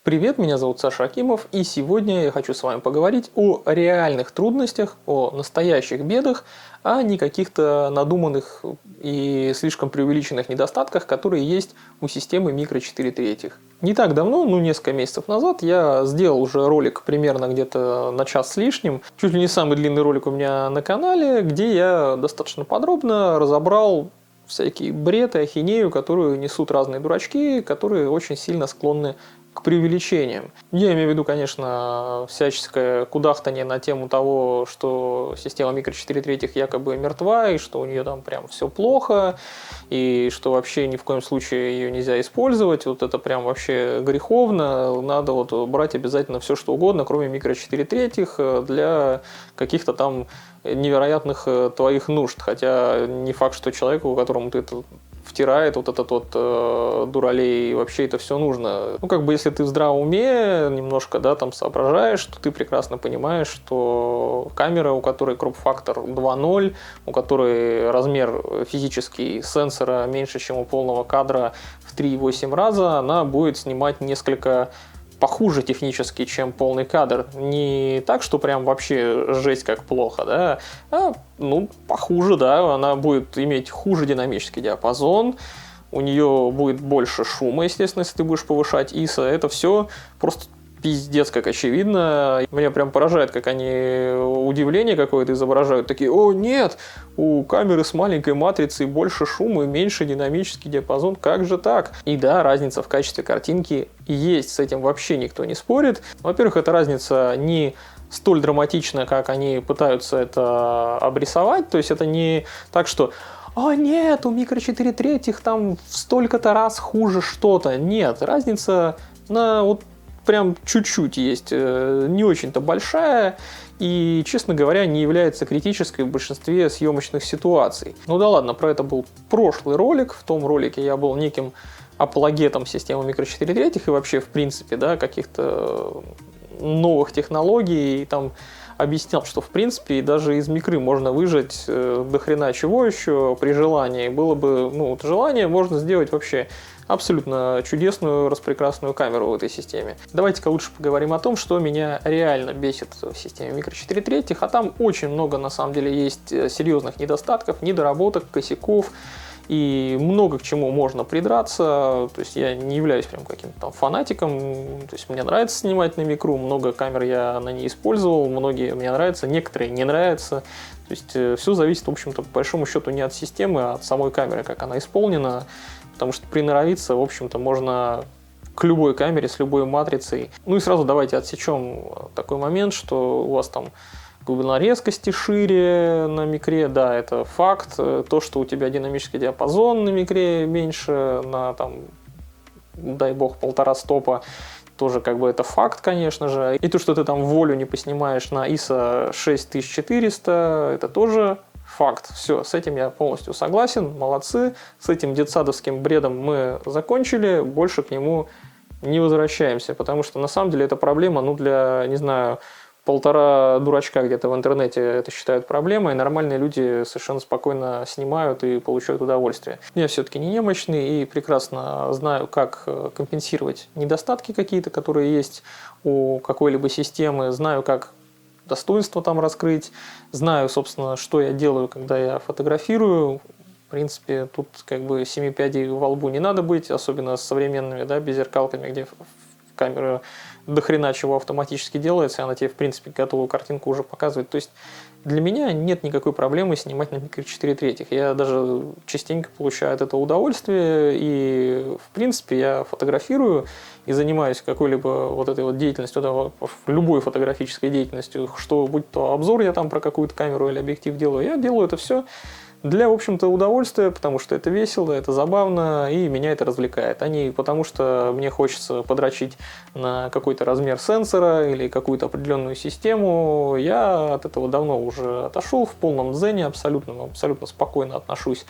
Привет, меня зовут Саша Акимов, и сегодня я хочу с вами поговорить о реальных трудностях, о настоящих бедах, а не каких-то надуманных и слишком преувеличенных недостатках, которые есть у системы Micro 4 третьих. Не так давно, несколько месяцев назад, я сделал уже ролик примерно где-то на час с лишним, чуть ли не самый длинный ролик у меня на канале, где я достаточно подробно разобрал всякий бред и ахинею, которую несут разные дурачки, которые очень сильно склонны к преувеличениям. Я имею в виду, конечно, всяческое кудахтанье на тему того, что система Micro 4 третьих якобы мертва, и что у нее там прям все плохо, и что вообще ни в коем случае ее нельзя использовать. Вот это прям вообще греховно. Надо вот брать обязательно все, что угодно, кроме Micro 4 третьих, для каких-то там невероятных твоих нужд. Хотя не факт, что человеку, которому ты это втирает вот этот вот дуралей, и вообще это все нужно. Если ты в здравом уме немножко, там соображаешь, то ты прекрасно понимаешь, что камера, у которой кроп-фактор 2.0, у которой размер физический сенсора меньше, чем у полного кадра в 3,8 раза, она будет снимать несколько похуже технически, чем полный кадр. Не так, что прям вообще жесть как плохо, а похуже, она будет иметь хуже динамический диапазон, у нее будет больше шума, естественно, если ты будешь повышать ISO. Это все просто пиздец как очевидно. Меня прям поражает, как они удивление какое-то изображают. Такие: о нет, у камеры с маленькой матрицей больше шума и меньше динамический диапазон. Как же так? И да, разница в качестве картинки есть, с этим вообще никто не спорит. Во-первых, эта разница не столь драматична, как они пытаются это обрисовать. То есть это не так, что «О нет, у Micro 4 третьих там в столько-то раз хуже что-то». Нет, разница на прям чуть-чуть есть, не очень-то большая, и, честно говоря, не является критической в большинстве съемочных ситуаций. Да ладно, про это был прошлый ролик. В том ролике я был неким апологетом системы Micro 4 третьих и вообще, в принципе, каких-то новых технологий, и там объяснял, что в принципе даже из микры можно выжать до хрена чего еще при желании. Было бы, желание, можно сделать вообще абсолютно чудесную, распрекрасную камеру в этой системе. Давайте-ка лучше поговорим о том, что меня реально бесит в системе Micro 4 третьих, а там очень много на самом деле есть серьезных недостатков, недоработок, косяков, и много к чему можно придраться. То есть я не являюсь прям каким-то там фанатиком, то есть мне нравится снимать на микру, много камер я на ней использовал, многие мне нравятся, некоторые не нравятся. То есть все зависит, в общем-то, по большому счету не от системы, а от самой камеры, как она исполнена, потому что приноровиться, в общем-то, можно к любой камере с любой матрицей. И сразу давайте отсечем такой момент, что у вас там глубина резкости шире на микре, да, это факт. То, что у тебя динамический диапазон на микре меньше, на дай бог, 1,5 стопа, тоже это факт, конечно же. И то, что ты там волю не поснимаешь на ISO 6400, это тоже факт. Все, с этим я полностью согласен, молодцы. С этим детсадовским бредом мы закончили, больше к нему не возвращаемся, потому что на самом деле это проблема, для, не знаю, 1,5 дурачка где-то в интернете это считают проблемой, и нормальные люди совершенно спокойно снимают и получают удовольствие. Я все-таки не немощный и прекрасно знаю, как компенсировать недостатки какие-то, которые есть у какой-либо системы, знаю, как достоинства там раскрыть, знаю, собственно, что я делаю, когда я фотографирую. В принципе, тут 7 пядей во лбу не надо быть, особенно с современными беззеркалками, где камера до хрена чего автоматически делается, и она тебе, в принципе, готовую картинку уже показывает. То есть для меня нет никакой проблемы снимать на Micro 4 третьих. Я даже частенько получаю от этого удовольствие, и, в принципе, я фотографирую и занимаюсь какой-либо этой деятельностью, любой фотографической деятельностью, что будь то обзор я там про какую-то камеру или объектив делаю, я делаю это все для, в общем-то, удовольствия, потому что это весело, это забавно, и меня это развлекает. А не потому, что мне хочется подрочить на какой-то размер сенсора или какую-то определенную систему. Я от этого давно уже отошел, в полном дзене, абсолютно спокойно отношусь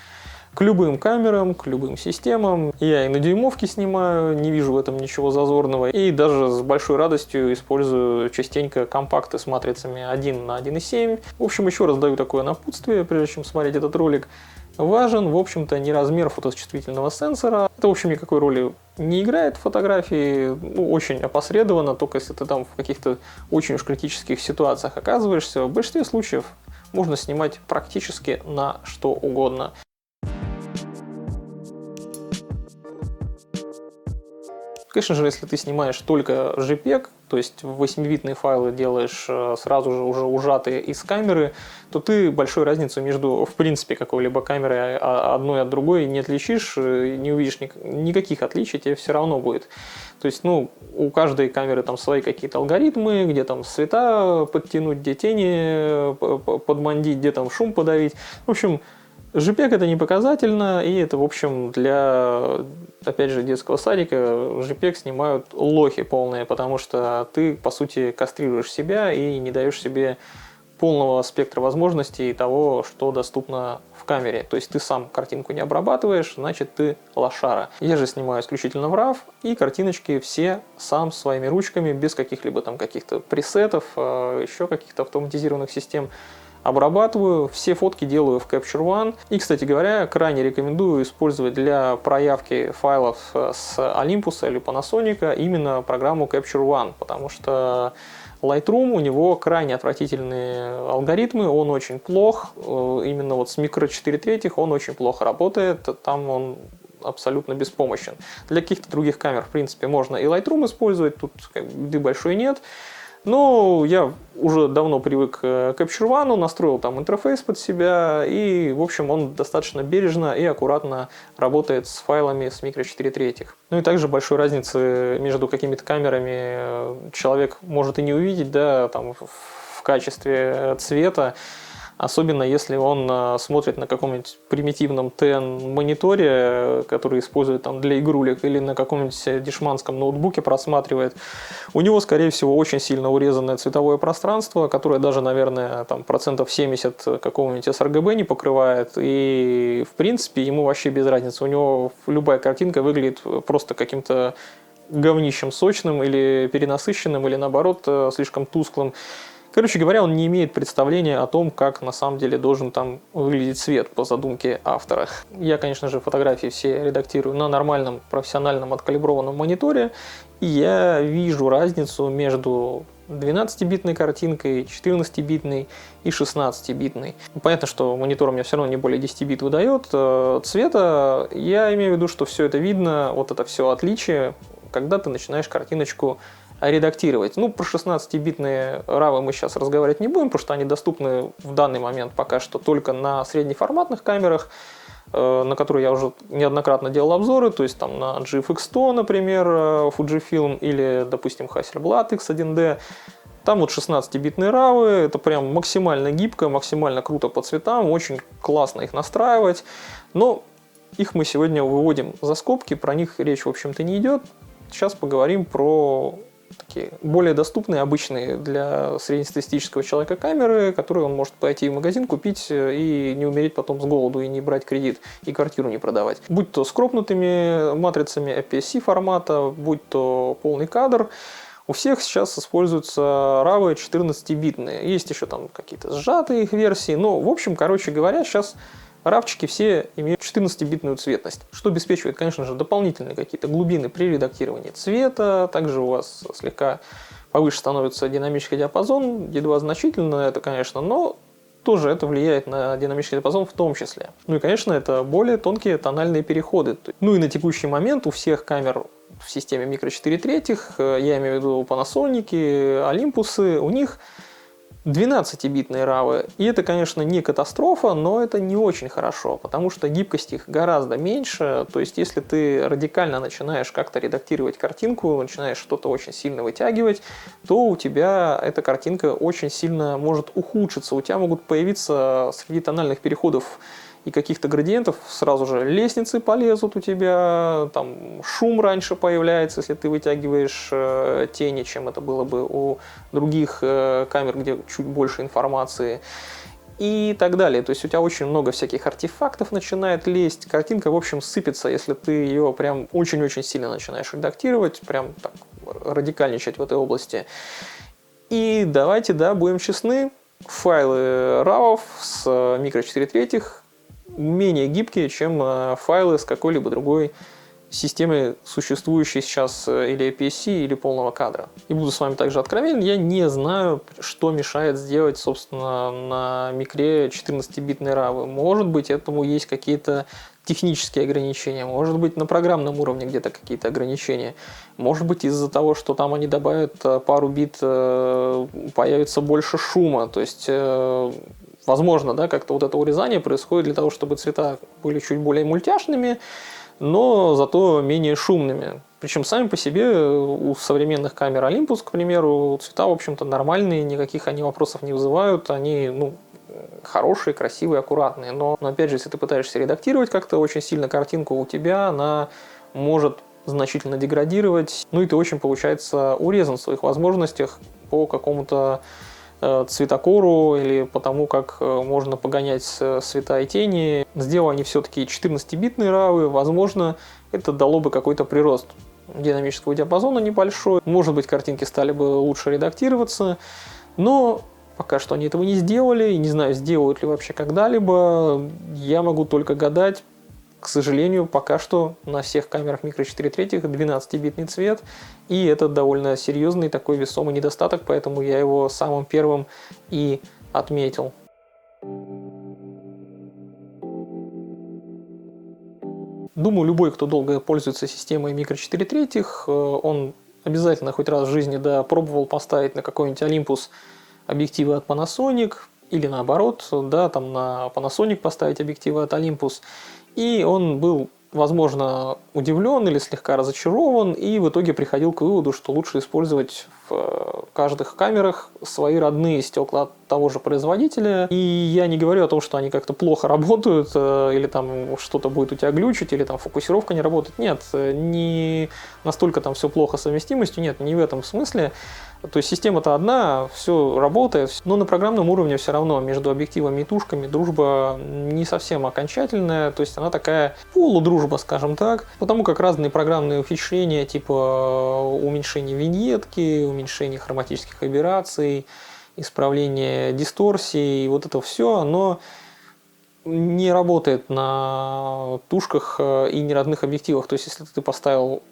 к любым камерам, к любым системам. Я и на дюймовке снимаю, не вижу в этом ничего зазорного. И даже с большой радостью использую частенько компакты с матрицами 1 на 1,7. В общем, еще раз даю такое напутствие, прежде чем смотреть этот ролик. важен, в общем-то, не размер фоточувствительного сенсора. Это, в общем, никакой роли не играет в фотографии, ну, очень опосредованно, только если ты там в каких-то очень уж критических ситуациях оказываешься. В большинстве случаев можно снимать практически на что угодно. Конечно же, если ты снимаешь только JPEG, то есть 8-битные файлы делаешь сразу же уже ужатые из камеры, то ты большой разницу между, в принципе, какой-либо камерой одной от другой не отличишь, не увидишь никаких отличий, тебе все равно будет. То есть, ну, у каждой камеры там свои какие-то алгоритмы, где там цвета подтянуть, где тени подмандить, где там шум подавить. В общем, JPEG это не показательно, и это, в общем, для, опять же, детского садика JPEG снимают лохи полные, потому что ты, по сути, кастрируешь себя и не даешь себе полного спектра возможностей того, что доступно в камере. То есть ты сам картинку не обрабатываешь, значит ты лошара. Я же снимаю исключительно в RAW, и картиночки все сам своими ручками, без каких-либо там каких-то пресетов, еще каких-то автоматизированных систем, обрабатываю, все фотки делаю в Capture One. И, кстати говоря, крайне рекомендую использовать для проявки файлов с Olympus или Panasonic именно программу Capture One, потому что Lightroom, у него крайне отвратительные алгоритмы, он очень плох, именно вот с микро 4/3 он очень плохо работает, там он абсолютно беспомощен. Для каких-то других камер, в принципе, можно и Lightroom использовать, тут беды большой нет. Но я уже давно привык к Capture One, настроил там интерфейс под себя, и, в общем, он достаточно бережно и аккуратно работает с файлами с микро 4/3. Ну и также большой разницы между какими-то камерами человек может и не увидеть, да, там в качестве цвета. Особенно если он смотрит на каком-нибудь примитивном TN-мониторе, который использует там для игрулек, или на каком-нибудь дешманском ноутбуке просматривает. У него, скорее всего, очень сильно урезанное цветовое пространство, которое даже, наверное, там, 70% какого-нибудь sRGB не покрывает. И, в принципе, ему вообще без разницы. У него любая картинка выглядит просто каким-то говнищем сочным или перенасыщенным, или наоборот слишком тусклым. Короче говоря, он не имеет представления о том, как на самом деле должен там выглядеть цвет по задумке автора. Я, конечно же, фотографии все редактирую на нормальном, профессиональном, откалиброванном мониторе, и я вижу разницу между 12-битной картинкой, 14-битной и 16-битной. Понятно, что монитор у меня все равно не более 10 бит выдает. Цвета я имею в виду, что все это видно, вот это все отличие, когда ты начинаешь картиночку редактировать. Ну, про 16-битные RAW мы сейчас разговаривать не будем, потому что они доступны в данный момент пока что только на среднеформатных камерах, на которые я уже неоднократно делал обзоры, то есть там на GFX 100, например, Fujifilm, или, допустим, Hasselblad X1D. Там вот 16-битные RAW, это прям максимально гибко, максимально круто по цветам, очень классно их настраивать, но их мы сегодня выводим за скобки, про них речь, в общем-то, не идет. Сейчас поговорим про такие более доступные, обычные для среднестатистического человека камеры, которые он может пойти в магазин, купить и не умереть потом с голоду, и не брать кредит, и квартиру не продавать. Будь то с кропнутыми матрицами APS-C формата, будь то полный кадр, у всех сейчас используются RAW 14-битные. Есть еще там какие-то сжатые их версии, но, в общем, короче говоря, сейчас равчики все имеют 14-битную цветность, что обеспечивает, конечно же, дополнительные какие-то глубины при редактировании цвета. Также у вас слегка повыше становится динамический диапазон, едва значительно это, конечно, но тоже это влияет на динамический диапазон в том числе. Ну и, конечно, это более тонкие тональные переходы. Ну и на текущий момент у всех камер в системе микро 4/3, я имею в виду Panasonic, Olympus, у них 12-битные RAW. И это, конечно, не катастрофа, но это не очень хорошо, потому что гибкость их гораздо меньше. То есть, если ты радикально начинаешь как-то редактировать картинку, начинаешь что-то очень сильно вытягивать, то у тебя эта картинка очень сильно может ухудшиться. У тебя могут появиться среди тональных переходов и каких-то градиентов сразу же лестницы полезут у тебя, там шум раньше появляется, если ты вытягиваешь тени, чем это было бы у других камер, где чуть больше информации и так далее. То есть у тебя очень много всяких артефактов начинает лезть, картинка, в общем, сыпется, если ты ее прям очень-очень сильно начинаешь редактировать, прям так радикальничать в этой области. И давайте, да, будем честны, файлы RAW с микро 4/3 менее гибкие, чем файлы с какой-либо другой системы, существующей сейчас или APS-C, или полного кадра. И буду с вами также откровенен, я не знаю, что мешает сделать, собственно, на микре 14-битные равы. Может быть, этому есть какие-то технические ограничения, может быть, на программном уровне где-то какие-то ограничения, может быть, из-за того, что там они добавят пару бит, появится больше шума, то есть возможно, да, как-то вот это урезание происходит для того, чтобы цвета были чуть более мультяшными, но зато менее шумными. Причем сами по себе у современных камер Olympus, к примеру, цвета, в общем-то, нормальные, никаких они вопросов не вызывают, они, хорошие, красивые, аккуратные. Но опять же, если ты пытаешься редактировать как-то очень сильно картинку, у тебя она может значительно деградировать, и ты очень, получается, урезан в своих возможностях по какому-то цветокору или по тому, как можно погонять цвета и тени. Сделали они все-таки 14-битные равы, возможно, это дало бы какой-то прирост динамического диапазона небольшой. Может быть, картинки стали бы лучше редактироваться, но пока что они этого не сделали, и не знаю, сделают ли вообще когда-либо. Я могу только гадать. К сожалению, пока что на всех камерах микро 4 третьих 12-битный цвет, и это довольно серьезный такой весомый недостаток, поэтому я его самым первым и отметил. Думаю, любой, кто долго пользуется системой микро 4 третьих, он обязательно хоть раз в жизни пробовал поставить на какой-нибудь Olympus объективы от Panasonic, или наоборот, там на Panasonic поставить объективы от Olympus. И он был, возможно, удивлен или слегка разочарован, и в итоге приходил к выводу, что лучше использовать в каждых камерах свои родные стекла от того же производителя. И я не говорю о том, что они как-то плохо работают, или там что-то будет у тебя глючить, или там фокусировка не работает. Нет, не настолько там все плохо с совместимостью, нет, не в этом смысле. То есть система-то одна, все работает, но на программном уровне все равно между объективами и тушками дружба не совсем окончательная, то есть она такая полудружба, скажем так, потому как разные программные ухищрения, типа уменьшения виньетки, уменьшения хроматических аберраций, исправление дисторсии, вот это все, оно не работает на тушках и неродных объективах. То есть если ты поставил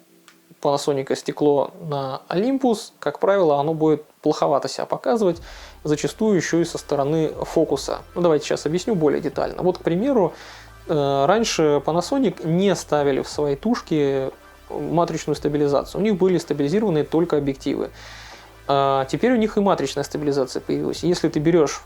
Panasonic стекло на Olympus, как правило, оно будет плоховато себя показывать, зачастую еще и со стороны фокуса. Давайте сейчас объясню более детально. Вот, к примеру, раньше Panasonic не ставили в свои тушки матричную стабилизацию. У них были стабилизированы только объективы. А теперь у них и матричная стабилизация появилась. Если ты берешь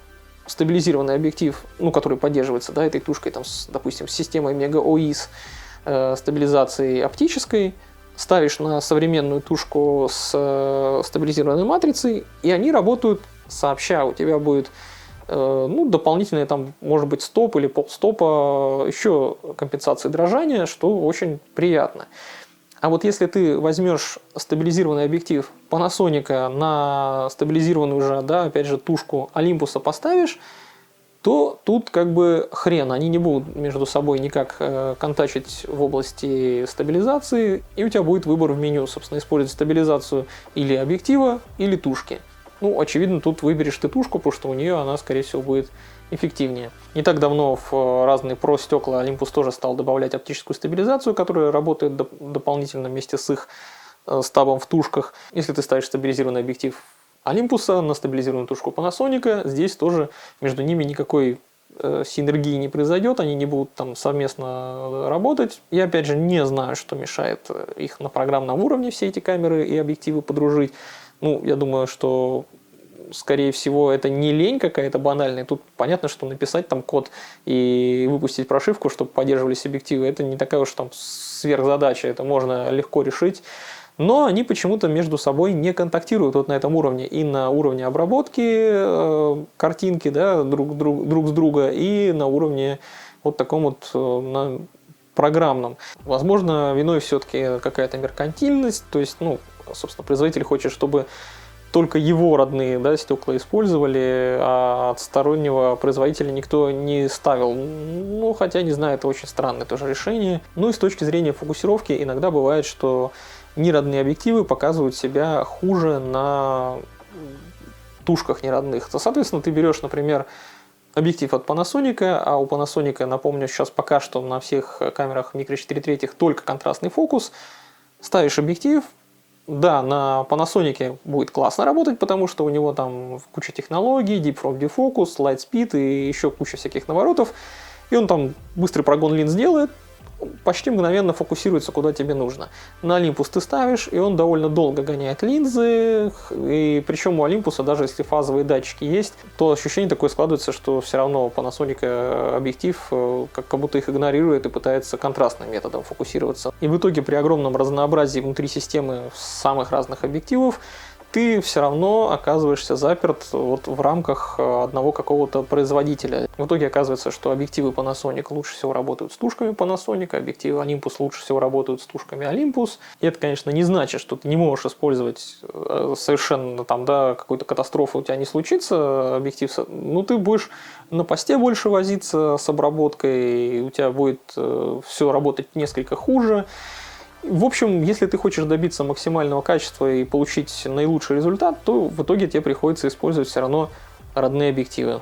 стабилизированный объектив, который поддерживается этой тушкой, допустим, с системой Mega OIS стабилизацией оптической, ставишь на современную тушку с стабилизированной матрицей, и они работают сообща. У тебя будет дополнительные, может быть, стоп или полстопа, еще компенсации дрожания, что очень приятно. А вот если ты возьмешь стабилизированный объектив Panasonic на стабилизированную уже, опять же, тушку Olympus поставишь, то тут как бы хрен, они не будут между собой никак контачить в области стабилизации, и у тебя будет выбор в меню, собственно, использовать стабилизацию или объектива, или тушки. Очевидно, тут выберешь ты тушку, потому что у нее она, скорее всего, будет эффективнее. Не так давно в разные Pro стекла Olympus тоже стал добавлять оптическую стабилизацию, которая работает дополнительно вместе с их стабом в тушках. Если ты ставишь стабилизированный объектив Olympus на стабилизированную тушку Panasonic, здесь тоже между ними никакой синергии не произойдет, они не будут там совместно работать. Я опять же не знаю, что мешает их на программном уровне все эти камеры и объективы подружить. Я думаю, что скорее всего это не лень какая-то банальная. Тут понятно, что написать там код и выпустить прошивку, чтобы поддерживались объективы, это не такая уж там сверхзадача, это можно легко решить. Но они почему-то между собой не контактируют вот на этом уровне. И на уровне обработки картинки друг с друга, и на уровне вот таком вот на программном. Возможно, виной все-таки какая-то меркантильность. То есть, собственно, производитель хочет, чтобы только его родные стекла использовали, а от стороннего производителя никто не ставил. Хотя, не знаю, это очень странное тоже решение. И с точки зрения фокусировки иногда бывает, что неродные объективы показывают себя хуже на тушках неродных. Соответственно, ты берешь, например, объектив от Panasonic, а у Panasonic, напомню, сейчас пока что на всех камерах микро 4 третьих только контрастный фокус. Ставишь объектив, да, на Panasonic будет классно работать, потому что у него там куча технологий, Deep Frog Defocus, Light Speed и еще куча всяких наворотов. И он там быстрый прогон линз делает, почти мгновенно фокусируется куда тебе нужно. На Olympus ты ставишь, и он довольно долго гоняет линзы, и причем у Olympus, даже если фазовые датчики есть, то ощущение такое складывается, что все равно Panasonic объектив как будто их игнорирует и пытается контрастным методом фокусироваться. И в итоге при огромном разнообразии внутри системы самых разных объективов ты все равно оказываешься заперт вот в рамках одного какого-то производителя. В итоге оказывается, что объективы Panasonic лучше всего работают с тушками Panasonic, объективы Olympus лучше всего работают с тушками Olympus. И это, конечно, не значит, что ты не можешь использовать совершенно там, да, какую-то катастрофу у тебя не случится, объектив, ну ты будешь на посте больше возиться с обработкой, и у тебя будет все работать несколько хуже. В общем, если ты хочешь добиться максимального качества и получить наилучший результат, то в итоге тебе приходится использовать все равно родные объективы.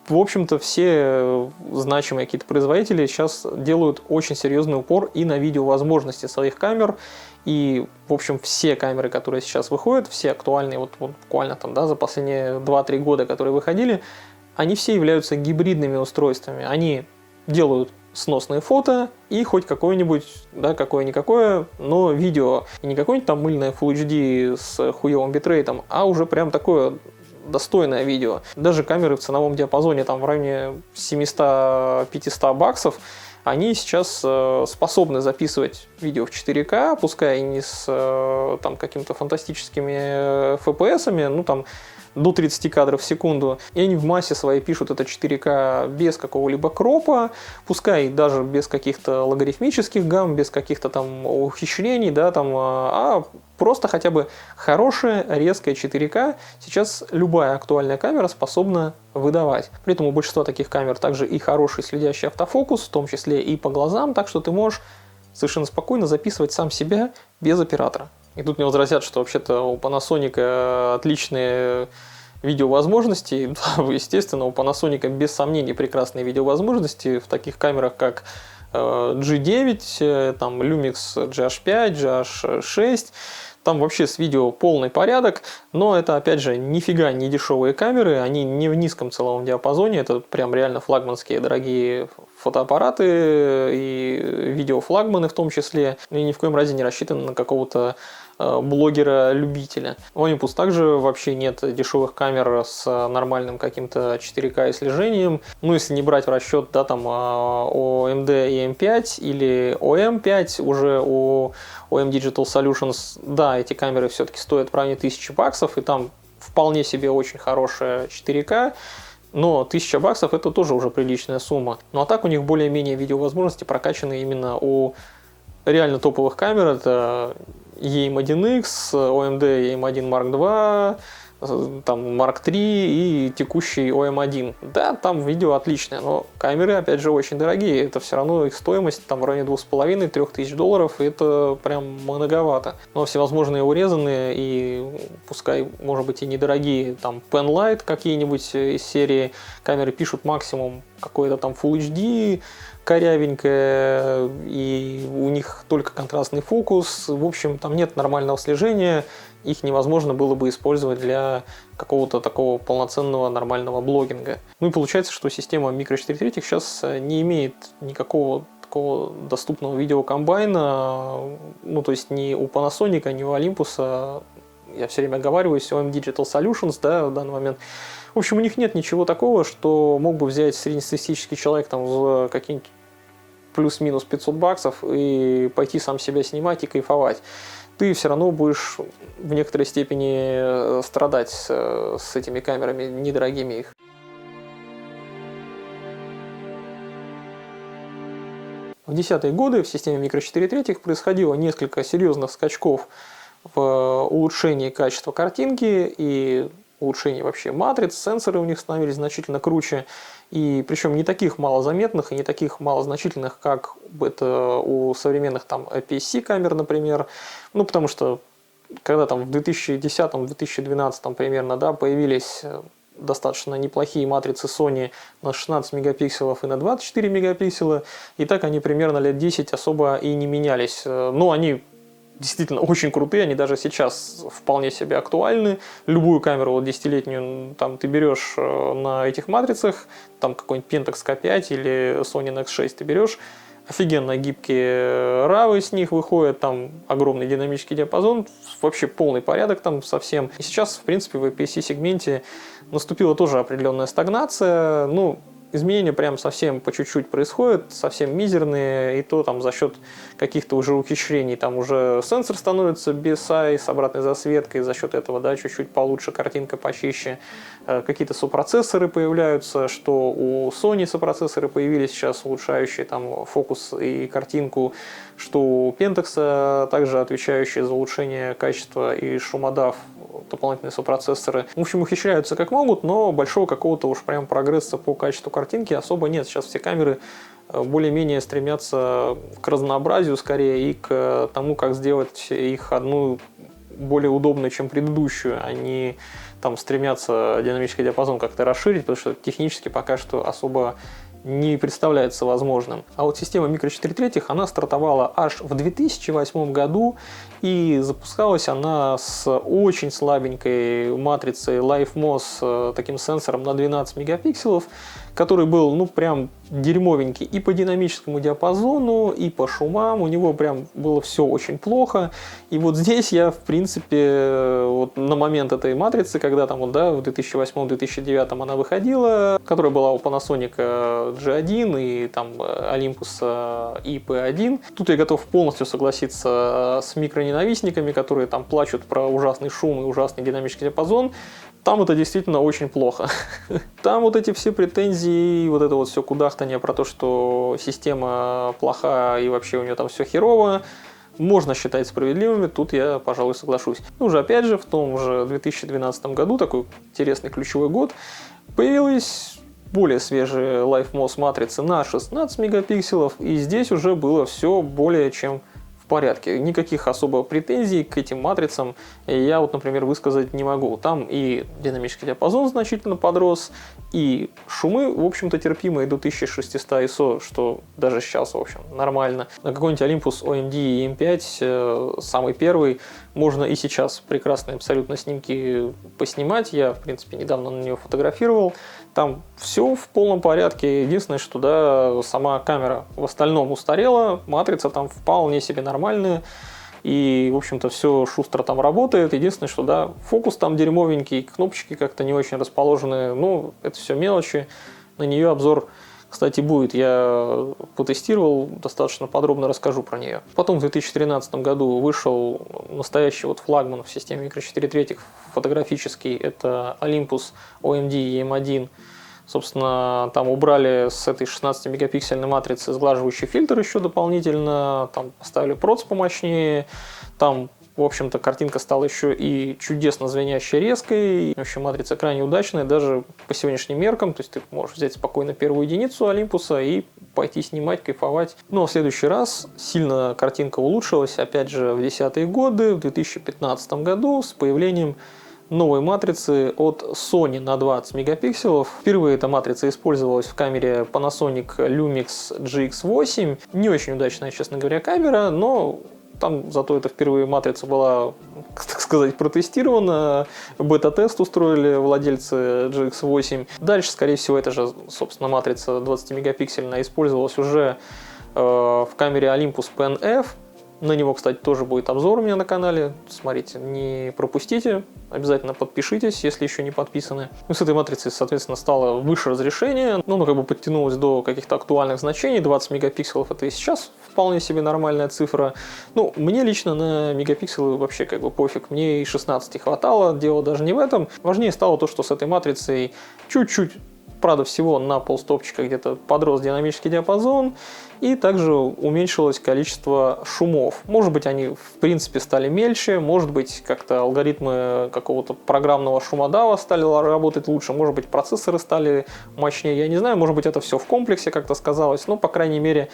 В общем-то, все значимые какие-то производители сейчас делают очень серьезный упор и на видеовозможности своих камер. И, в общем, все камеры, которые сейчас выходят, все актуальные, вот буквально там, да, за последние 2-3 года, которые выходили, они все являются гибридными устройствами. Они делают сносные фото и хоть какое-нибудь, да, какое-никакое, но видео. И не какое-нибудь там мыльное Full HD с хуевым битрейтом, а уже прям такое достойное видео. Даже камеры в ценовом диапазоне там в районе 700-500 баксов, они сейчас способны записывать видео в 4К, пускай и не с там какими-то фантастическими FPS-ами, ну там до 30 кадров в секунду, и они в массе своей пишут это 4К без какого-либо кропа, пускай даже без каких-то логарифмических гамм, без каких-то там ухищрений, да, там, а просто хотя бы хорошее, резкое 4К сейчас любая актуальная камера способна выдавать. При этом у большинства таких камер также и хороший следящий автофокус, в том числе и по глазам, так что ты можешь совершенно спокойно записывать сам себя без оператора. И тут мне возразят, что вообще-то у Panasonic отличные видеовозможности. Да, естественно, у Panasonic без сомнений прекрасные видеовозможности в таких камерах, как G9, там, Lumix GH5, GH6. Там вообще с видео полный порядок, но это, опять же, нифига не дешевые камеры, они не в низком ценовом диапазоне, это прям реально флагманские дорогие фотоаппараты и видеофлагманы в том числе, и ни в коем разе не рассчитаны на какого-то блогера-любителя. У Olympus также вообще нет дешевых камер с нормальным каким-то 4К слежением. Ну, если не брать в расчет, да, там OMD EM5 или OM5, уже у OM Digital Solutions, да, эти камеры все-таки стоят в районе 1000 баксов, и там вполне себе очень хорошая 4К. Но 1000 баксов это тоже уже приличная сумма. Ну а так у них более-менее видеовозможности прокачаны именно у реально топовых камер. Это EM1X, OMD EM1 Mark II, там Mark III и текущий OM1. Да, там видео отличное, но камеры, опять же, очень дорогие. Это все равно их стоимость там в районе 2500-3000 долларов, и это прям многовато. Но всевозможные урезанные и, пускай, может быть, и недорогие, там, Penlight какие-нибудь из серии камеры пишут максимум какой-то там Full HD, корявенькая, и у них только контрастный фокус. В общем, там нет нормального слежения, их невозможно было бы использовать для какого-то такого полноценного нормального блогинга. Ну и получается, что система Micro 4 третьих сейчас не имеет никакого такого доступного видеокомбайна, ну то есть ни у Panasonic, ни у Olympus, я все время оговариваюсь, OM Digital Solutions, да, в данный момент. В общем, у них нет ничего такого, что мог бы взять среднестатистический человек там за какие-нибудь плюс-минус 500 баксов и пойти сам себя снимать и кайфовать. Ты все равно будешь в некоторой степени страдать с этими камерами, недорогими их. В 10-е годы в системе Micro 4 третьих происходило несколько серьезных скачков в улучшении качества картинки и улучшении вообще матриц, сенсоры у них становились значительно круче, и причем не таких малозаметных и не таких малозначительных, как это у современных там APS-C камер, например, ну потому что когда там в 2010-2012 примерно, да, появились достаточно неплохие матрицы Sony на 16 мегапикселов и на 24 мегапикселя, и так они примерно лет 10 особо и не менялись. Но они действительно очень крутые, они даже сейчас вполне себе актуальны. Любую камеру вот 10-летнюю там ты берешь на этих матрицах, там какой-нибудь Pentax K5 или Sony NX6 ты берешь, офигенно гибкие равы с них выходят, там огромный динамический диапазон, вообще полный порядок там совсем. И сейчас, в принципе, в APS-C-сегменте наступила тоже определенная стагнация, ну, изменения прям совсем по чуть-чуть происходят, совсем мизерные, и то там за счет каких-то уже ухищрений, там уже сенсор становится BSI с обратной засветкой, за счет этого, да, чуть-чуть получше, картинка почище, какие-то сопроцессоры появляются, что у Sony сопроцессоры появились сейчас, улучшающие там фокус и картинку, что у Pentax также отвечающие за улучшение качества и шумодав, дополнительные сопроцессоры. В общем, ухищряются как могут, но большого какого-то уж прям прогресса по качеству картинки особо нет. Сейчас все камеры более-менее стремятся к разнообразию скорее и к тому, как сделать их одну более удобной, чем предыдущую. Они там стремятся динамический диапазон как-то расширить, потому что технически пока что особо не представляется возможным. А вот система Micro 4 третьих, она стартовала аж в 2008 году, и запускалась она с очень слабенькой матрицей LiveMOS, таким сенсором на 12 мегапикселов, который был, ну, прям дерьмовенький и по динамическому диапазону, и по шумам. У него прям было все очень плохо. И вот здесь я, в принципе, вот на момент этой матрицы, когда там, вот, да, в 2008-2009 она выходила, которая была у Panasonic G1 и там Olympus IP1, тут я готов полностью согласиться с микроненавистниками, которые там плачут про ужасный шум и ужасный динамический диапазон. Там это действительно очень плохо. Там вот эти все претензии, вот это вот все кудахтание про то, что система плоха и вообще у нее там все херово, можно считать справедливыми, тут я, пожалуй, соглашусь. Ну, уже опять же, в том же 2012 году, такой интересный ключевой год, появилась более свежие LiveMOS матрицы на 16 мегапикселов, и здесь уже было все более чем в порядке. Никаких особо претензий к этим матрицам я вот, например, высказать не могу. Там и динамический диапазон значительно подрос, и шумы, в общем-то, терпимые до 1600 ISO, что даже сейчас, в общем, нормально. На какой-нибудь Olympus OMD EM5, самый первый, можно и сейчас прекрасные абсолютно снимки поснимать. Я, в принципе, недавно на нее фотографировал. Там все в полном порядке. Единственное, что, да, сама камера в остальном устарела, матрица там вполне себе нормальная. И, в общем-то, все шустро там работает. Единственное, что, да, фокус там дерьмовенький, кнопочки как-то не очень расположены. Ну, это все мелочи. На нее обзор, кстати, будет. Я потестировал, достаточно подробно расскажу про нее. Потом в 2013 году вышел настоящий вот флагман в системе Micro 4 третьих фотографический. Это Olympus OMD EM1. Собственно, там убрали с этой 16-мегапиксельной матрицы сглаживающий фильтр еще дополнительно, там поставили проц помощнее, там, в общем-то, картинка стала еще и чудесно звенящей резкой. В общем, матрица крайне удачная, даже по сегодняшним меркам. То есть ты можешь взять спокойно первую единицу Олимпуса и пойти снимать, кайфовать. Но в следующий раз сильно картинка улучшилась, опять же, в 10-е годы, в 2015 году с появлением новой матрицы от Sony на 20 мегапикселов. Впервые эта матрица использовалась в камере Panasonic Lumix GX8. Не очень удачная, честно говоря, камера, но там зато это впервые матрица была, так сказать, протестирована. Бета-тест устроили владельцы GX8. Дальше, скорее всего, эта же, собственно, матрица 20-мегапиксельная использовалась уже в камере Olympus PNF. На него, кстати, тоже будет обзор у меня на канале. Смотрите, не пропустите. Обязательно подпишитесь, если еще не подписаны. Ну, с этой матрицей, соответственно, стало выше разрешение. Ну, оно как бы подтянулось до каких-то актуальных значений. 20 мегапикселов это и сейчас вполне себе нормальная цифра. Ну, мне лично на мегапикселы вообще как бы пофиг. Мне и 16 хватало. Дело даже не в этом. Важнее стало то, что с этой матрицей чуть-чуть, правда, всего на полстопчика где-то подрос динамический диапазон, и также уменьшилось количество шумов. Может быть, они в принципе стали мельче, может быть, как-то алгоритмы какого-то программного шумодава стали работать лучше, может быть, процессоры стали мощнее, я не знаю, может быть, это все в комплексе как-то сказалось, но, по крайней мере,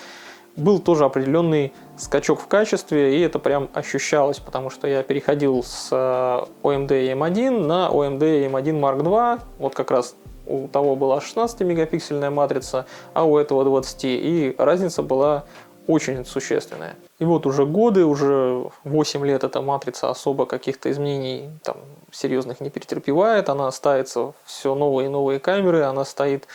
был тоже определенный скачок в качестве, и это прям ощущалось, потому что я переходил с OMD EM1 на OMD EM1 Mark II, вот как раз у того была 16-мегапиксельная матрица, а у этого 20, и разница была очень существенная. И вот уже годы, уже 8 лет эта матрица особо каких-то изменений там серьезных не претерпевает, она ставится все новые и новые камеры, она стоит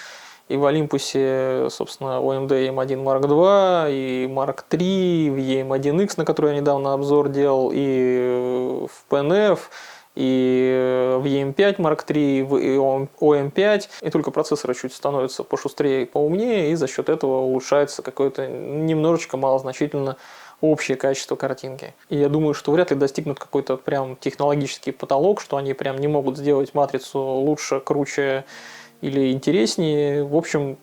и в Olympus, собственно, OMD EM1 Mark II, и Mark III, в EM1X, на который я недавно обзор делал, и в PNF, и в EM5 Mark III, в OM5, и только процессоры чуть становятся пошустрее и поумнее, и за счет этого улучшается какое-то немножечко малозначительно общее качество картинки. И я думаю, что вряд ли достигнут какой-то прям технологический потолок, что они прям не могут сделать матрицу лучше, круче или интереснее. В общем,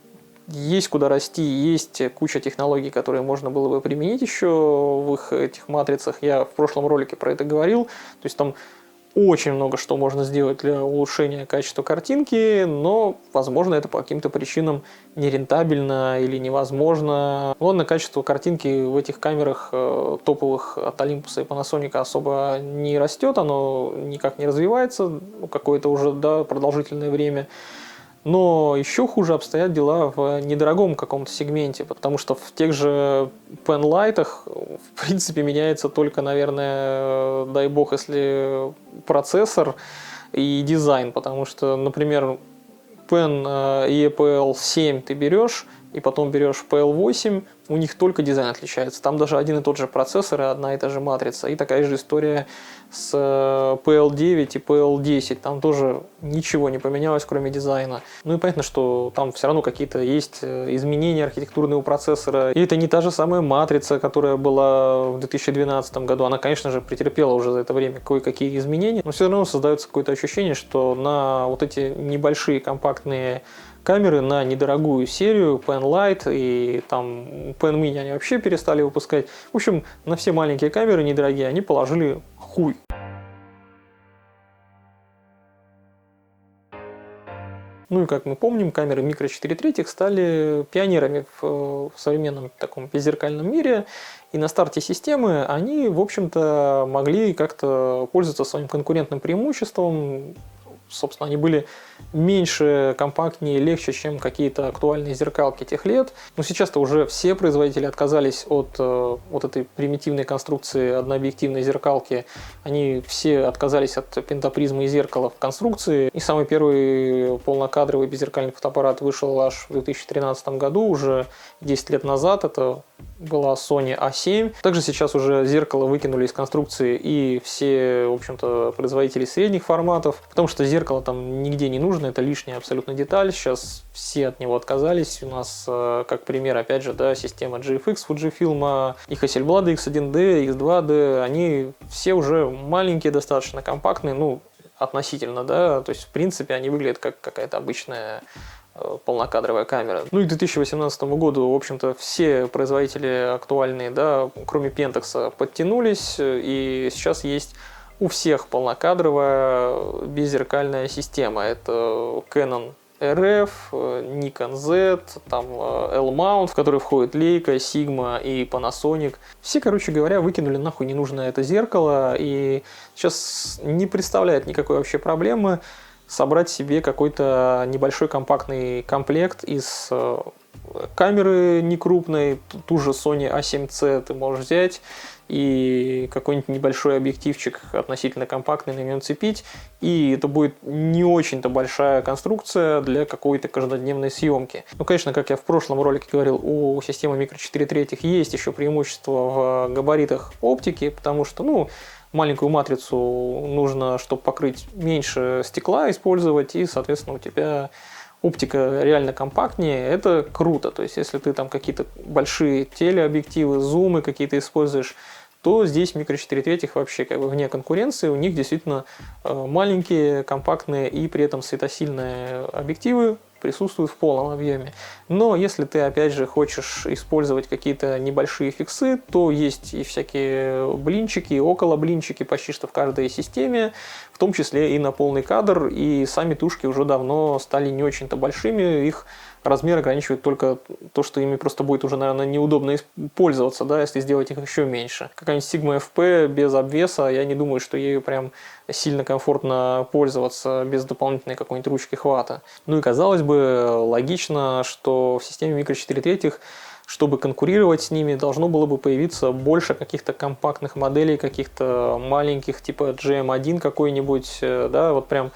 есть куда расти, есть куча технологий, которые можно было бы применить еще в их этих матрицах. Я в прошлом ролике про это говорил. То есть там очень много что можно сделать для улучшения качества картинки, но, возможно, это по каким-то причинам нерентабельно или невозможно. Ладно, качество картинки в этих камерах топовых от Olympus и Panasonic особо не растет, оно никак не развивается какое-то уже продолжительное время. Но еще хуже обстоят дела в недорогом каком-то сегменте, потому что в тех же пенлайтах, в принципе, меняется только, наверное, дай бог, если процессор и дизайн, потому что, например, Pen EPL7 ты берешь, и потом берешь PL8, у них только дизайн отличается. Там даже один и тот же процессор и одна и та же матрица. И такая же история с PL9 и PL10. Там тоже ничего не поменялось, кроме дизайна. Ну и понятно, что там все равно какие-то есть изменения архитектурные у процессора. И это не та же самая матрица, которая была в 2012 году. Она, конечно же, претерпела уже за это время кое-какие изменения. Но все равно создается какое-то ощущение, что на вот эти небольшие компактные камеры, на недорогую серию Penlight и там Pen Mini они вообще перестали выпускать. В общем, на все маленькие камеры недорогие они положили хуй. Ну и как мы помним, камеры микро 4 третьих стали пионерами в современном таком беззеркальном мире. И на старте системы они, в общем-то, могли как-то пользоваться своим конкурентным преимуществом. Собственно, они были меньше, компактнее, легче, чем какие-то актуальные зеркалки тех лет. Но сейчас-то уже все производители отказались от вот этой примитивной конструкции однообъективной зеркалки. Они все отказались от пентапризмы и зеркала в конструкции. И самый первый полнокадровый беззеркальный фотоаппарат вышел аж в 2013 году, уже 10 лет назад. Это была Sony A7. Также сейчас уже зеркало выкинули из конструкции и все, в общем-то, производители средних форматов, потому что зеркало там нигде не нужно, это лишняя абсолютно деталь. Сейчас все от него отказались. У нас, как пример, опять же, да, система GFX Fujifilm и Hasselblad X1D, X2D, они все уже маленькие, достаточно компактные, ну, относительно, да, то есть, в принципе, они выглядят как какая-то обычная полнокадровая камера. Ну и к 2018 году, в общем-то, все производители актуальные, да, кроме Pentax, подтянулись, и сейчас есть у всех полнокадровая беззеркальная система. Это Canon RF, Nikon Z, там L-mount, в который входит Leica, Sigma и Panasonic. Все, короче говоря, выкинули нахуй ненужное это зеркало, и сейчас не представляет никакой вообще проблемы собрать себе какой-то небольшой компактный комплект из камеры некрупной, ту же Sony A7C ты можешь взять, и какой-нибудь небольшой объективчик относительно компактный на нее нацепить, и это будет не очень-то большая конструкция для какой-то каждодневной съемки. Ну, конечно, как я в прошлом ролике говорил, у системы микро 4 третьих есть еще преимущество в габаритах оптики, потому что, ну, маленькую матрицу нужно, чтобы покрыть, меньше стекла использовать, и, соответственно, у тебя оптика реально компактнее. Это круто. То есть, если ты там какие-то большие телеобъективы, зумы какие-то используешь, то здесь микро 4 третьих вообще как бы вне конкуренции. У них действительно маленькие, компактные и при этом светосильные объективы присутствуют в полном объеме. Но если ты, опять же, хочешь использовать какие-то небольшие фиксы, то есть и всякие блинчики, и около блинчики почти что в каждой системе, в том числе и на полный кадр, и сами тушки уже давно стали не очень-то большими, их размер ограничивает только то, что ими просто будет уже, наверное, неудобно пользоваться, да, если сделать их еще меньше. Какая-нибудь Sigma FP без обвеса, я не думаю, что ею прям сильно комфортно пользоваться без дополнительной какой-нибудь ручки хвата. Ну и казалось бы, логично, что в системе Micro 4 третьих, чтобы конкурировать с ними, должно было бы появиться больше каких-то компактных моделей, каких-то маленьких, типа GM1 какой-нибудь, да, вот прям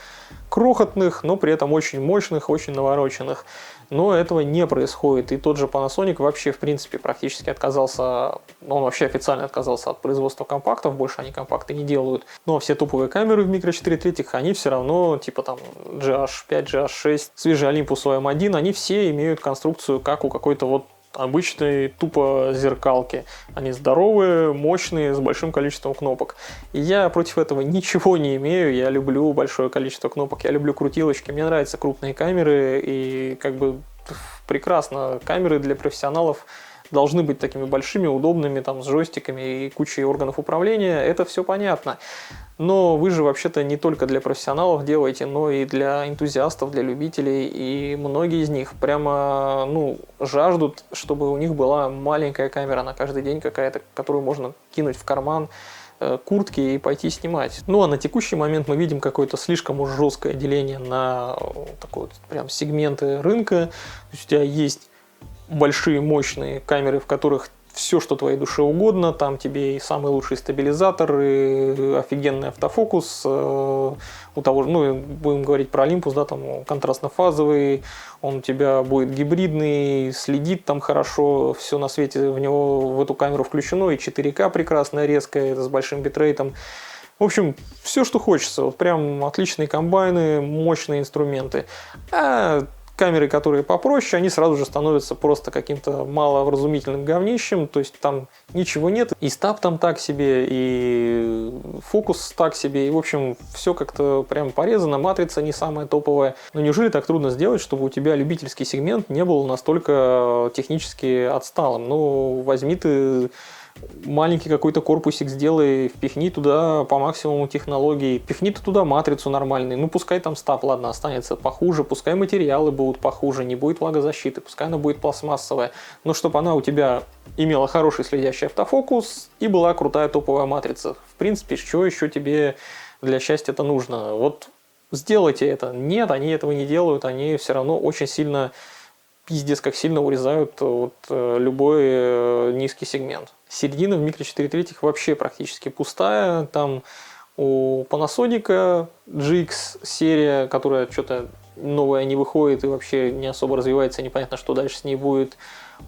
крохотных, но при этом очень мощных, очень навороченных. Но этого не происходит. И тот же Panasonic вообще, в принципе, практически отказался, он вообще официально отказался от производства компактов, больше они компакты не делают. Но все топовые камеры в Micro 4 третьих, они все равно, типа там GH5, GH6, свежий Olympus OM1, они все имеют конструкцию, как у какой-то вот обычные тупо зеркалки. Они здоровые, мощные, с большим количеством кнопок. И я против этого ничего не имею. Я люблю большое количество кнопок, я люблю крутилочки. Мне нравятся крупные камеры. И как бы прекрасно. Камеры для профессионалов должны быть такими большими, удобными, там, с джойстиками и кучей органов управления. Это все понятно. Но вы же вообще-то не только для профессионалов делаете, но и для энтузиастов, для любителей. И многие из них прямо, жаждут, чтобы у них была маленькая камера на каждый день какая-то, которую можно кинуть в карман куртки и пойти снимать. Ну а на текущий момент мы видим какое-то слишком уж жесткое деление на такой вот прям сегменты рынка. То есть у тебя есть большие мощные камеры, в которых все, что твоей душе угодно, там тебе и самый лучший стабилизатор, и офигенный автофокус, у того же, будем говорить про Olympus, да, там контрастно-фазовый, он у тебя будет гибридный, следит там хорошо, все на свете в него, в эту камеру включено, и 4К прекрасная, резкая, с большим битрейтом. В общем, все, что хочется, вот прям отличные комбайны, мощные инструменты. А камеры, которые попроще, они сразу же становятся просто каким-то маловразумительным говнищем, то есть там ничего нет, и стаб там так себе, и фокус так себе, и в общем все как-то прям порезано, матрица не самая топовая. Но неужели так трудно сделать, чтобы у тебя любительский сегмент не был настолько технически отсталым? Ну, возьми ты маленький какой-то корпусик сделай, впихни туда по максимуму технологий, впихни ты туда матрицу нормальную, ну пускай там стаб, ладно, останется похуже, пускай материалы будут похуже, не будет влагозащиты, пускай она будет пластмассовая, но чтобы она у тебя имела хороший следящий автофокус и была крутая топовая матрица. В принципе, что еще тебе для счастья-то нужно? Вот сделайте это. Нет, они этого не делают, они все равно очень сильно, пиздец, как сильно урезают вот любой низкий сегмент. Середина в Micro 4 третьих вообще практически пустая. Там у Panasonic GX серия, которая что-то новая не выходит и вообще не особо развивается, непонятно, что дальше с ней будет.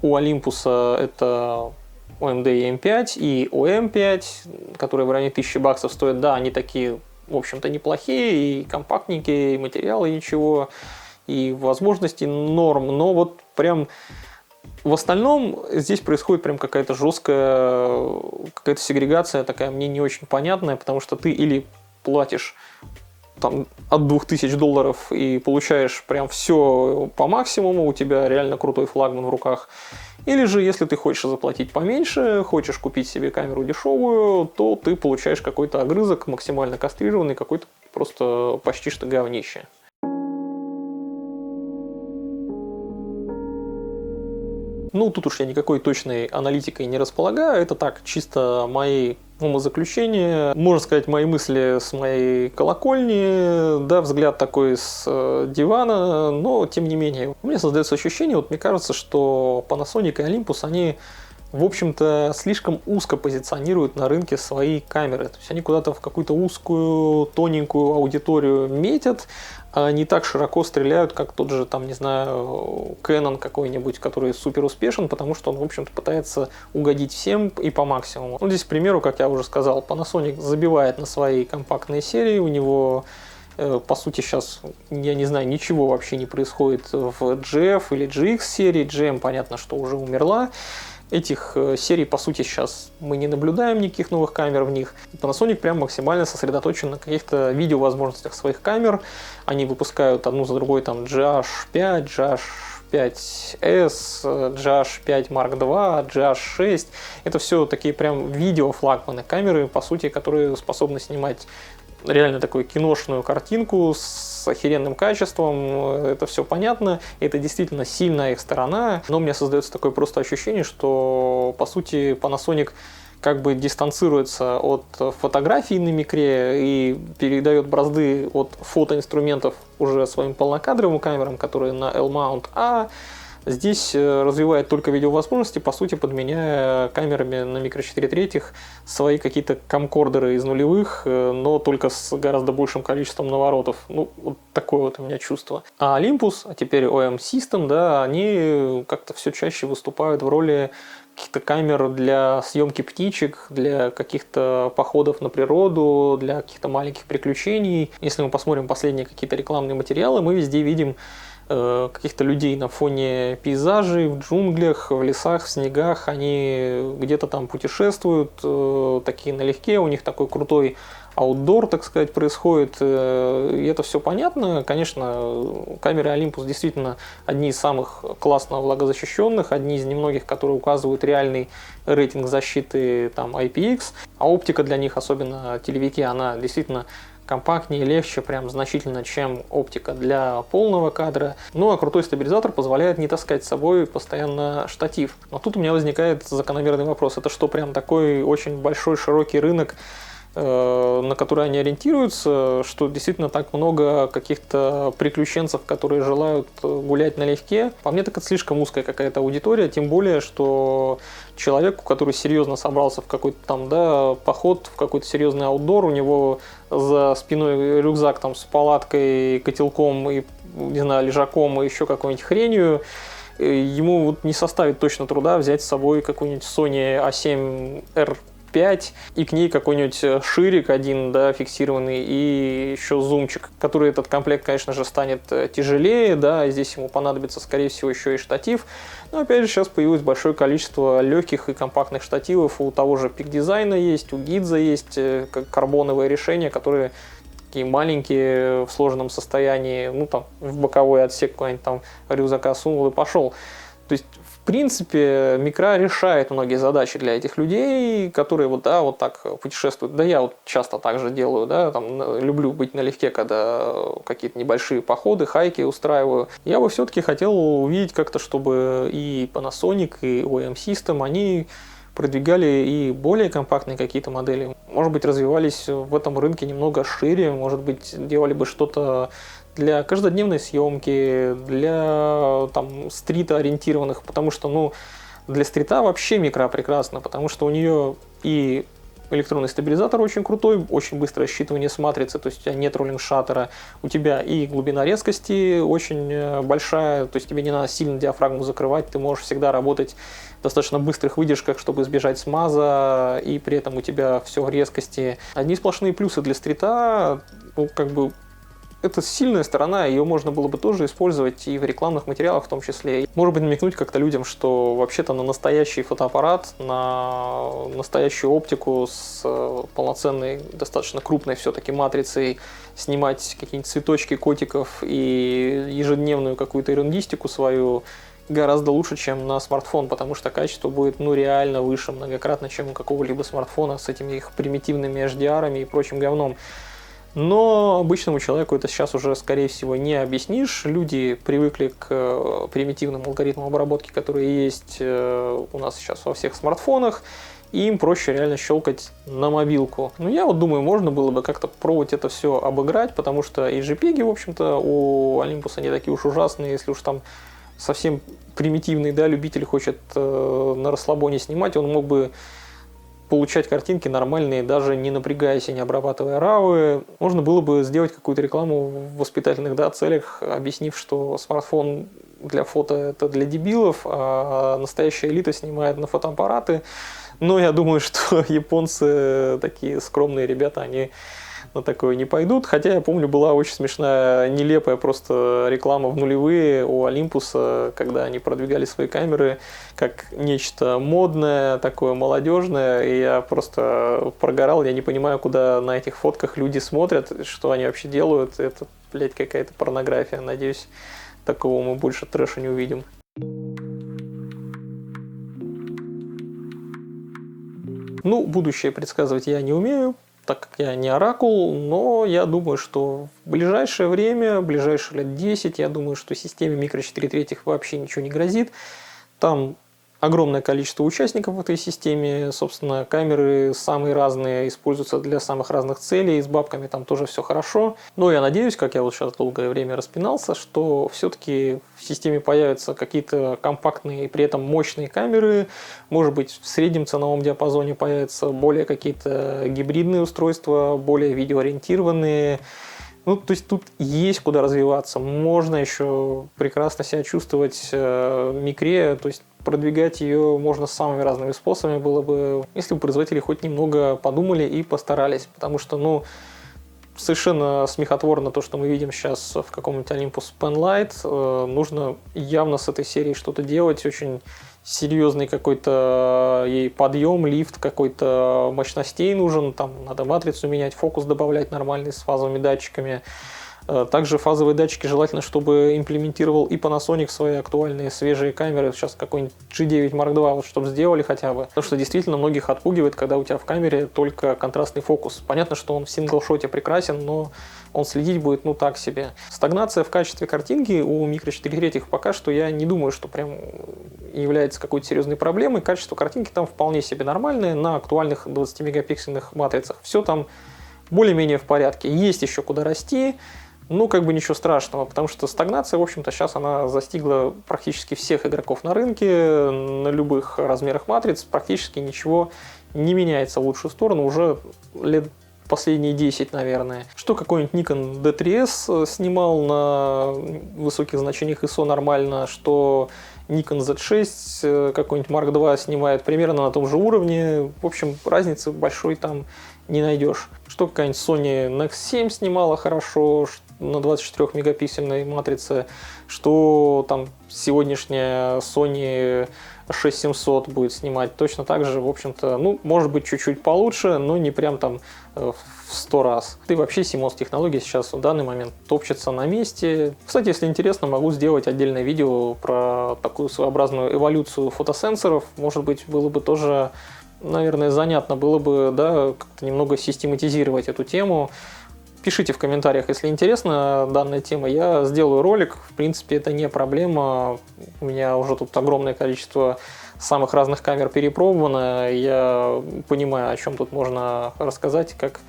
У Olympus это OMD EM5 и OM5, которые в районе $1000 стоят. Да, они такие, в общем-то, неплохие, и компактненькие, и материалы ничего, и возможности норм, но вот прям в остальном здесь происходит прям какая-то жесткая, какая-то сегрегация такая мне не очень понятная, потому что ты или платишь там от $2000 и получаешь прям все по максимуму, у тебя реально крутой флагман в руках, или же если ты хочешь заплатить поменьше, хочешь купить себе камеру дешевую, то ты получаешь какой-то огрызок максимально кастрированный, какой-то просто почти что говнище. Ну, тут уж я никакой точной аналитикой не располагаю, это так, чисто мои умозаключения, можно сказать, мои мысли с моей колокольни, да, взгляд такой с дивана, но тем не менее. У меня создается ощущение, вот мне кажется, что Panasonic и Olympus, они, в общем-то, слишком узко позиционируют на рынке свои камеры. То есть они куда-то в какую-то узкую, тоненькую аудиторию метят, а не так широко стреляют, как тот же, там, не знаю, Canon какой-нибудь, который супер успешен, потому что он, в общем-то, пытается угодить всем и по максимуму. Ну, здесь, к примеру, как я уже сказал, Panasonic забивает на свои компактные серии, у него, по сути, сейчас, я не знаю, ничего вообще не происходит в GF или GX серии, GM, понятно, что уже умерла. Этих серий, по сути, сейчас мы не наблюдаем никаких новых камер в них. Panasonic прям максимально сосредоточен на каких-то видеовозможностях своих камер. Они выпускают одну за другой там GH5, GH5S, GH5 Mark II, GH6. Это все такие прям видеофлагманы камеры, по сути, которые способны снимать реально такую киношную картинку с охеренным качеством, это все понятно, это действительно сильная их сторона, но у меня создается такое просто ощущение, что, по сути, Panasonic как бы дистанцируется от фотографий на микре и передает бразды от фотоинструментов уже своим полнокадровым камерам, которые на L-mount, а здесь развивает только видеовозможности, по сути, подменяя камерами на микро 4 третьих свои какие-то камкордеры из нулевых, но только с гораздо большим количеством наворотов. Ну, вот такое вот у меня чувство. А Olympus, а теперь OM System, да, они как-то все чаще выступают в роли каких-то камер для съемки птичек, для каких-то походов на природу, для каких-то маленьких приключений. Если мы посмотрим последние какие-то рекламные материалы, мы везде видим каких-то людей на фоне пейзажей, в джунглях, в лесах, в снегах. Они где-то там путешествуют, такие налегке, у них такой крутой аутдор, так сказать, происходит. И это все понятно. Конечно, камеры Olympus действительно одни из самых классно влагозащищенных, одни из немногих, которые указывают реальный рейтинг защиты там, IPX. А оптика для них, особенно телевики, она действительно компактнее, легче, прям значительно, чем оптика для полного кадра. Ну а крутой стабилизатор позволяет не таскать с собой постоянно штатив. Но тут у меня возникает закономерный вопрос. Это что, прям такой очень большой, широкий рынок, на которые они ориентируются, что действительно так много каких-то приключенцев, которые желают гулять налегке. По мне, так это слишком узкая какая-то аудитория, тем более, что человеку, который серьезно собрался в какой-то там, да, поход, в какой-то серьезный аутдор, у него за спиной рюкзак там с палаткой, котелком и, не знаю, лежаком и еще какой-нибудь хренью, ему вот не составит точно труда взять с собой какую-нибудь Sony A7R 5 и к ней какой-нибудь ширик один, да, фиксированный, и еще зумчик, который этот комплект, конечно же, станет тяжелее, да, и здесь ему понадобится, скорее всего, еще и штатив. Но опять же, сейчас появилось большое количество легких и компактных штативов. У того же Peak Design есть, у Gidza есть карбоновые решения, которые такие маленькие, в сложном состоянии, ну там в боковой отсек куда-нибудь там рюкзака сунул и пошел. То есть, в принципе, микро решает многие задачи для этих людей, которые вот, да, вот так путешествуют. Да, я вот часто так же делаю, да, там, люблю быть налегке, когда какие-то небольшие походы, хайки устраиваю. Я бы все-таки хотел увидеть как-то, чтобы и Panasonic, и OM System, они продвигали и более компактные какие-то модели. Может быть, развивались в этом рынке немного шире, может быть, делали бы что-то для каждодневной съемки, для там стрита ориентированных, потому что, ну, для стрита вообще микро прекрасно, потому что у нее и электронный стабилизатор очень крутой, очень быстрое считывание с матрицы, то есть у тебя нет роллинг-шаттера, у тебя и глубина резкости очень большая, то есть тебе не надо сильно диафрагму закрывать, ты можешь всегда работать в достаточно быстрых выдержках, чтобы избежать смаза, и при этом у тебя все в резкости. Одни сплошные плюсы для стрита, ну, как бы, это сильная сторона, ее можно было бы тоже использовать и в рекламных материалах в том числе. Может быть, намекнуть как-то людям, что вообще-то на настоящий фотоаппарат, на настоящую оптику с полноценной, достаточно крупной все-таки матрицей снимать какие-нибудь цветочки котиков и ежедневную какую-то ерундистику свою гораздо лучше, чем на смартфон, потому что качество будет, ну, реально выше многократно, чем у какого-либо смартфона с этими их примитивными HDR-ами и прочим говном. Но обычному человеку это сейчас уже, скорее всего, не объяснишь. Люди привыкли к примитивным алгоритмам обработки, которые есть у нас сейчас во всех смартфонах, и им проще реально щелкать на мобилку. Но я вот думаю, можно было бы как-то попробовать это все обыграть, потому что и JPEG, в общем-то, у Olympus не такие уж ужасные, если уж там совсем примитивный, да, любитель хочет на расслабоне снимать, он мог бы получать картинки нормальные, даже не напрягаясь и не обрабатывая равы. Можно было бы сделать какую-то рекламу в воспитательных, да, целях, объяснив, что смартфон для фото это для дебилов, а настоящая элита снимает на фотоаппараты. Но я думаю, что японцы, такие скромные ребята, они на такое не пойдут. Хотя я помню, была очень смешная, нелепая просто реклама в нулевые у Olympus, когда они продвигали свои камеры как нечто модное, такое молодежное. И я просто прогорал, я не понимаю, куда на этих фотках люди смотрят, что они вообще делают. Это, блядь, какая-то порнография. Надеюсь, такого мы больше трэша не увидим. Ну, будущее предсказывать я не умею. так как я не оракул, но я думаю, что в ближайшее время, в ближайшие лет 10, я думаю, что системе микро 4 третьих вообще ничего не грозит. Там огромное количество участников в этой системе, собственно, камеры самые разные, используются для самых разных целей, с бабками там тоже все хорошо. Но я надеюсь, как я вот сейчас долгое время распинался, что все-таки в системе появятся какие-то компактные и при этом мощные камеры, может быть, в среднем ценовом диапазоне появятся более какие-то гибридные устройства, более видеоориентированные. Ну, то есть тут есть куда развиваться. Можно еще прекрасно себя чувствовать в микре, то есть продвигать ее можно самыми разными способами было бы, если бы производители хоть немного подумали и постарались. Потому что, ну, совершенно смехотворно то, что мы видим сейчас в каком-нибудь Olympus Penlight. Нужно явно с этой серией что-то делать, очень серьезный какой-то ей подъем, лифт какой-то мощностей нужен, там надо матрицу менять, фокус добавлять нормальный с фазовыми датчиками. Также фазовые датчики желательно, чтобы имплементировал и Panasonic свои актуальные свежие камеры. Сейчас какой-нибудь G9 Mark II, вот, чтобы сделали хотя бы. Потому что действительно многих отпугивает, когда у тебя в камере только контрастный фокус. Понятно, что он в синглшоте прекрасен, но он следить будет ну так себе. Стагнация в качестве картинки у микро 4 третьих пока что я не думаю, что прям является какой-то серьезной проблемой. Качество картинки там вполне себе нормальное на актуальных 20-мегапиксельных матрицах. Все там более-менее в порядке. Есть еще куда расти. Ну, как бы ничего страшного, потому что стагнация, в общем-то, сейчас она застигла практически всех игроков на рынке, на любых размерах матриц, практически ничего не меняется в лучшую сторону уже лет последние 10, наверное. Что какой-нибудь Nikon D3S снимал на высоких значениях ISO нормально, что Nikon Z6 какой-нибудь Mark II снимает примерно на том же уровне. В общем, разницы большой там не найдешь. Что какая-нибудь Sony Nex 7 снимала хорошо на 24-мегапиксельной матрице, что там сегодняшняя Sony 6700 будет снимать точно так же, в общем-то, ну, может быть, чуть-чуть получше, но не прям там в 100 раз. И вообще CMOS технология сейчас в данный момент топчется на месте. Кстати, если интересно, могу сделать отдельное видео про такую своеобразную эволюцию фотосенсоров. Может быть, было бы тоже, наверное, занятно было бы, да, как-то немного систематизировать эту тему. Пишите в комментариях, если интересна данная тема. Я сделаю ролик. В принципе, это не проблема. У меня уже тут огромное количество самых разных камер перепробовано. Я понимаю, о чем тут можно рассказать, как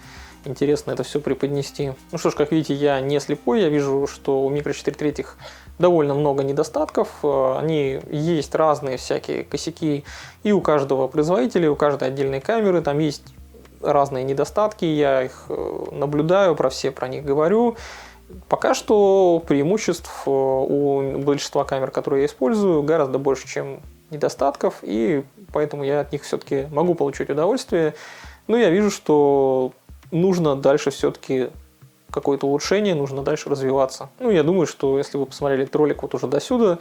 интересно это все преподнести. Ну что ж, как видите, я не слепой. Я вижу, что у микро 4 третьих довольно много недостатков. Они есть разные всякие косяки и у каждого производителя, и у каждой отдельной камеры. Там есть разные недостатки, я их наблюдаю, про них говорю. Пока что преимуществ у большинства камер, которые я использую, гораздо больше, чем недостатков, и поэтому я от них все-таки могу получить удовольствие. Но я вижу, что нужно дальше все-таки какое-то улучшение, нужно дальше развиваться. Ну, я думаю, что если вы посмотрели этот ролик вот уже досюда,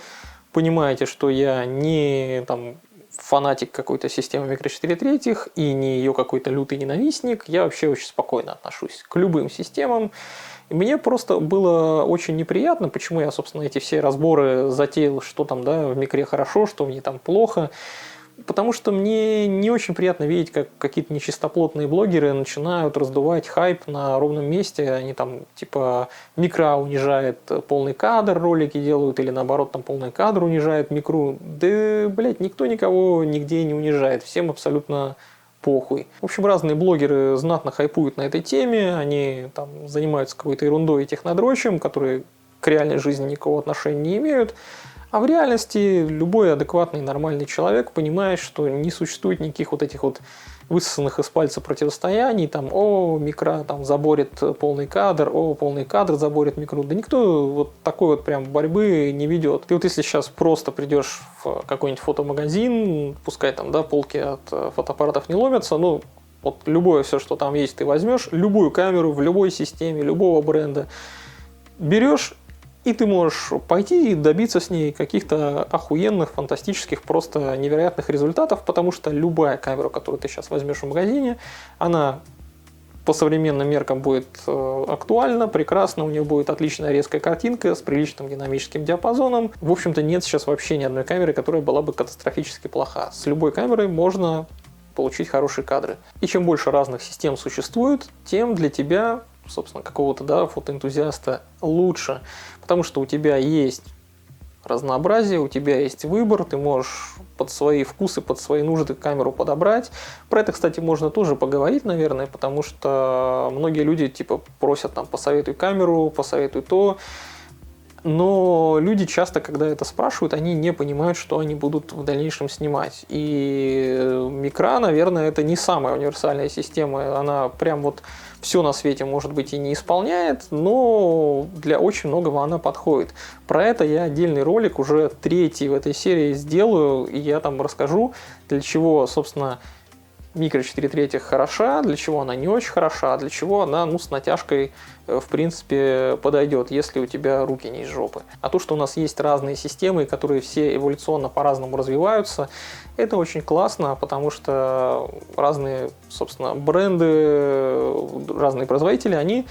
понимаете, что я не там фанатик какой-то системы микро 4 третьих и не ее какой-то лютый ненавистник. Я вообще очень спокойно отношусь к любым системам. И мне просто было очень неприятно, почему я, собственно, эти все разборы затеял, что там, да, в микре хорошо, что мне там плохо. Потому что мне не очень приятно видеть, как какие-то нечистоплотные блогеры начинают раздувать хайп на ровном месте. Они там типа микро унижает полный кадр, ролики делают, или наоборот там полный кадр унижает микру. Да, блять, никто никого нигде не унижает. Всем абсолютно похуй. В общем, разные блогеры знатно хайпуют на этой теме. Они там занимаются какой-то ерундой и технодрочем, которые к реальной жизни никакого отношения не имеют. А в реальности любой адекватный нормальный человек понимает, что не существует никаких вот этих вот высосанных из пальца противостояний, там, о, микро там заборет полный кадр, о, полный кадр заборет микро. Да никто вот такой вот прям борьбы не ведет. Ты вот если сейчас просто придешь в какой-нибудь фотомагазин, пускай там, да, полки от фотоаппаратов не ломятся, ну, вот любое все, что там есть, ты возьмешь, любую камеру в любой системе, любого бренда, берешь, и ты можешь пойти и добиться с ней каких-то охуенных, фантастических, просто невероятных результатов, потому что любая камера, которую ты сейчас возьмешь в магазине, она по современным меркам будет актуальна, прекрасна, у нее будет отличная резкая картинка с приличным динамическим диапазоном. В общем-то, нет сейчас вообще ни одной камеры, которая была бы катастрофически плоха. С любой камерой можно получить хорошие кадры. И чем больше разных систем существует, тем для тебя, собственно, какого-то, да, фотоэнтузиаста лучше. Потому что у тебя есть разнообразие, у тебя есть выбор, ты можешь под свои вкусы, под свои нужды камеру подобрать. Про это, кстати, можно тоже поговорить, наверное, потому что многие люди типа просят там посоветуй камеру, посоветуй то. Но люди часто, когда это спрашивают, они не понимают, что они будут в дальнейшем снимать. И Micra, наверное, это не самая универсальная система. Она прям вот все на свете, может быть, и не исполняет, но для очень многого она подходит. Про это я отдельный ролик, уже 3-й в этой серии сделаю, и я там расскажу, для чего, собственно, Micra 4 третьих хороша, для чего она не очень хороша, а для чего она, ну, с натяжкой, в принципе, подойдет, если у тебя руки не из жопы. А то, что у нас есть разные системы, которые все эволюционно по-разному развиваются, это очень классно, потому что разные, собственно, бренды, разные производители, они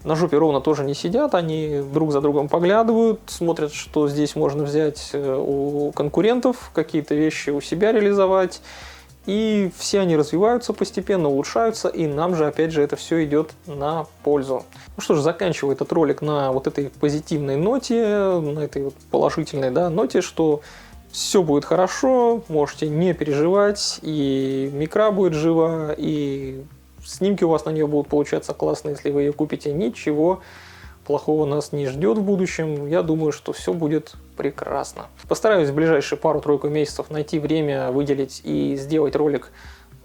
на жопе ровно тоже не сидят, они друг за другом поглядывают, смотрят, что здесь можно взять у конкурентов, какие-то вещи у себя реализовать. И все они развиваются постепенно, улучшаются, и нам же, опять же, это все идет на пользу. Ну что ж, заканчиваю этот ролик на вот этой позитивной ноте, на этой вот положительной, да, ноте, что все будет хорошо, можете не переживать, и Micra будет жива, и снимки у вас на нее будут получаться классные, если вы ее купите. Ничего плохого нас не ждет в будущем. Я думаю, что все будет прекрасно. Постараюсь в ближайшие пару-тройку месяцев найти время, выделить и сделать ролик,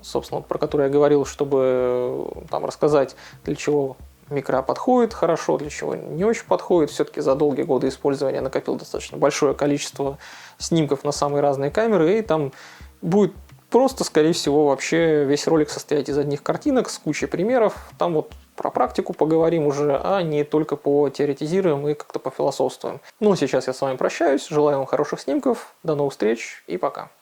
собственно, про который я говорил, чтобы там рассказать, для чего Micra подходит хорошо, для чего не очень подходит. Все-таки за долгие годы использования накопил достаточно большое количество снимков на самые разные камеры, и там будет просто, скорее всего, вообще весь ролик состоять из одних картинок с кучей примеров. Там вот про практику поговорим уже, а не только потеоретизируем и как-то пофилософствуем. Ну а сейчас я с вами прощаюсь, желаю вам хороших снимков, до новых встреч и пока.